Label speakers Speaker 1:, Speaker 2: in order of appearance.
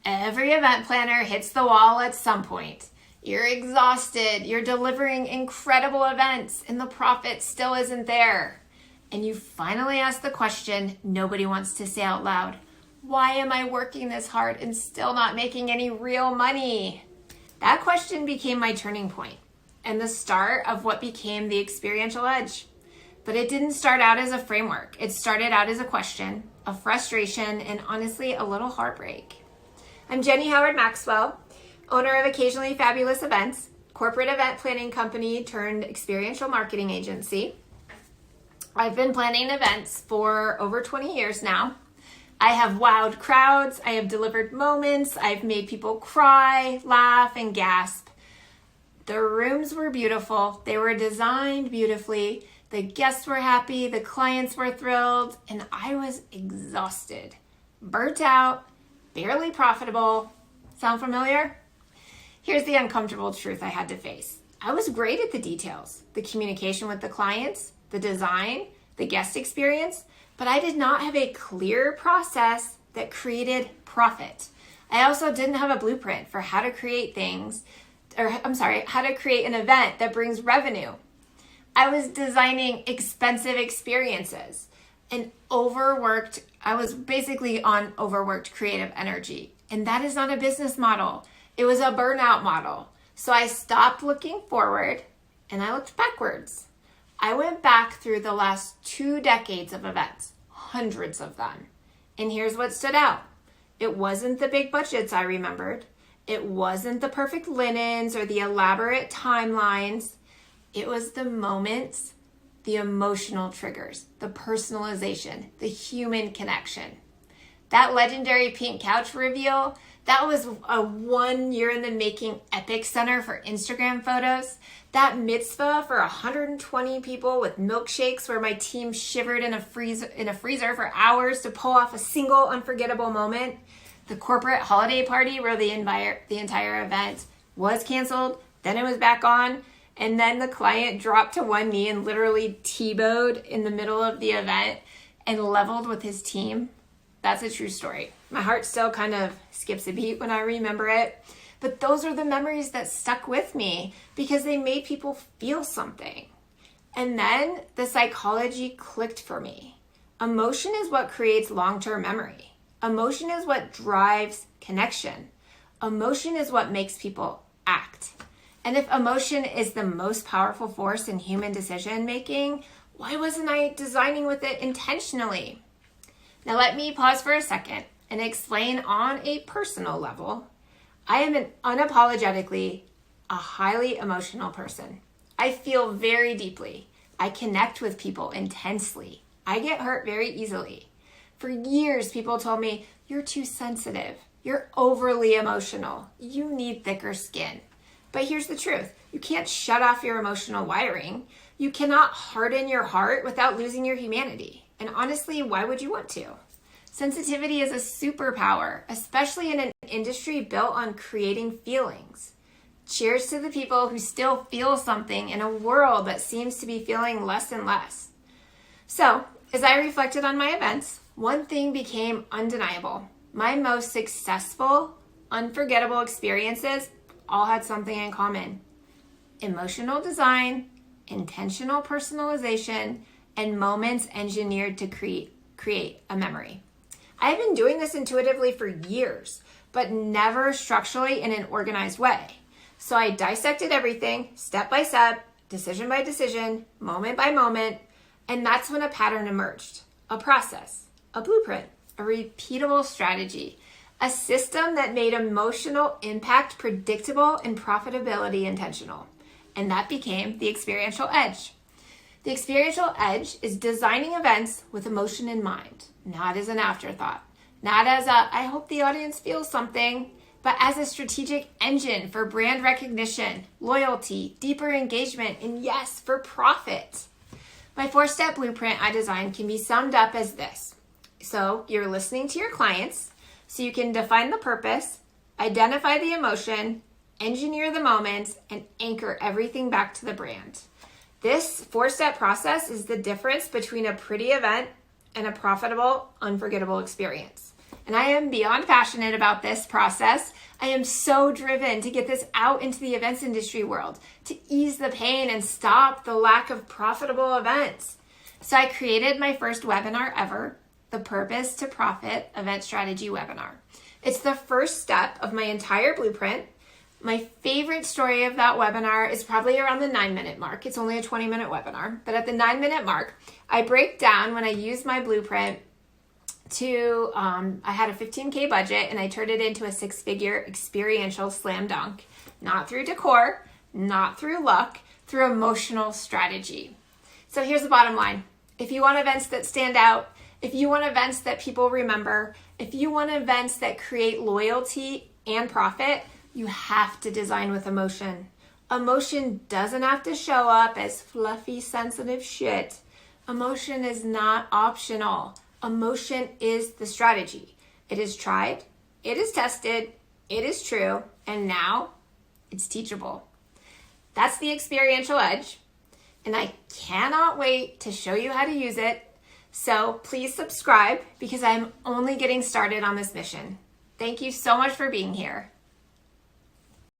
Speaker 1: Every event planner hits the wall at some point. You're exhausted, you're delivering incredible events, and the profit still isn't there. And you finally ask the question nobody wants to say out loud. Why am I working this hard and still not making any real money? That question became my turning point and the start of what became the Experiential Edge. But it didn't start out as a framework. It started out as a question, a frustration, and honestly, a little heartbreak. I'm Jenny Howard-Maxwell, owner of Occasionally Fabulous Events, corporate event planning company turned experiential marketing agency. I've been planning events for over 20 years now. I have wowed crowds, I have delivered moments, I've made people cry, laugh, and gasp. The rooms were beautiful, they were designed beautifully, the guests were happy, the clients were thrilled, and I was exhausted, burnt out, barely profitable. Sound familiar? Here's the uncomfortable truth I had to face. I was great at the details, the communication with the clients, the design, the guest experience, but I did not have a clear process that created profit. I also didn't have a blueprint for how to create how to create an event that brings revenue. I was designing expensive experiences and I was basically on overworked creative energy. And that is not a business model. It was a burnout model. So I stopped looking forward and I looked backwards. I went back through the last 2 decades of events, hundreds of them. And here's what stood out. It wasn't the big budgets I remembered. It wasn't the perfect linens or the elaborate timelines. It was the moments, the emotional triggers, the personalization, the human connection. That legendary pink couch reveal, that was a 1 year in the making epic center for Instagram photos. That mitzvah for 120 people with milkshakes where my team shivered in a freezer for hours to pull off a single unforgettable moment. The corporate holiday party where the entire event was canceled, then it was back on, and then the client dropped to one knee and literally T-bowed in the middle of the event and leveled with his team. That's a true story. My heart still kind of skips a beat when I remember it. But those are the memories that stuck with me because they made people feel something. And then the psychology clicked for me. Emotion is what creates long-term memory. Emotion is what drives connection. Emotion is what makes people act. And if emotion is the most powerful force in human decision making, why wasn't I designing with it intentionally? Now let me pause for a second and explain on a personal level. I am unapologetically a highly emotional person. I feel very deeply. I connect with people intensely. I get hurt very easily. For years, people told me, you're too sensitive. You're overly emotional. You need thicker skin. But here's the truth. You can't shut off your emotional wiring. You cannot harden your heart without losing your humanity. And honestly, why would you want to? Sensitivity is a superpower, especially in an industry built on creating feelings. Cheers to the people who still feel something in a world that seems to be feeling less and less. So, as I reflected on my events, one thing became undeniable. My most successful, unforgettable experiences all had something in common. Emotional design, intentional personalization, and moments engineered to create a memory. I've been doing this intuitively for years, but never structurally in an organized way. So I dissected everything step by step, decision by decision, moment by moment, and that's when a pattern emerged. A process, a blueprint, a repeatable strategy, a system that made emotional impact predictable and profitability intentional. And that became the Experiential Edge. The Experiential Edge is designing events with emotion in mind, not as an afterthought, not as I hope the audience feels something, but as a strategic engine for brand recognition, loyalty, deeper engagement, and yes, for profit. My 4-step blueprint I designed can be summed up as this. So you're listening to your clients, so you can define the purpose, identify the emotion, engineer the moments, and anchor everything back to the brand. This 4-step process is the difference between a pretty event and a profitable, unforgettable experience. And I am beyond passionate about this process. I am so driven to get this out into the events industry world, to ease the pain and stop the lack of profitable events. So I created my first webinar ever, the Purpose to Profit Event Strategy webinar. It's the first step of my entire blueprint. My favorite story of that webinar is probably around the 9-minute mark. It's only a 20-minute webinar, but at the 9-minute mark, I break down when I use my blueprint to, I had a 15K budget and I turned it into a 6-figure experiential slam dunk, not through decor, not through luck, through emotional strategy. So here's the bottom line. If you want events that stand out, if you want events that people remember, if you want events that create loyalty and profit, you have to design with emotion. Emotion doesn't have to show up as fluffy, sensitive shit. Emotion is not optional. Emotion is the strategy. It is tried, it is tested, it is true, and now it's teachable. That's the Experiential Edge, and I cannot wait to show you how to use it. So please subscribe because I'm only getting started on this mission. Thank you so much for being here.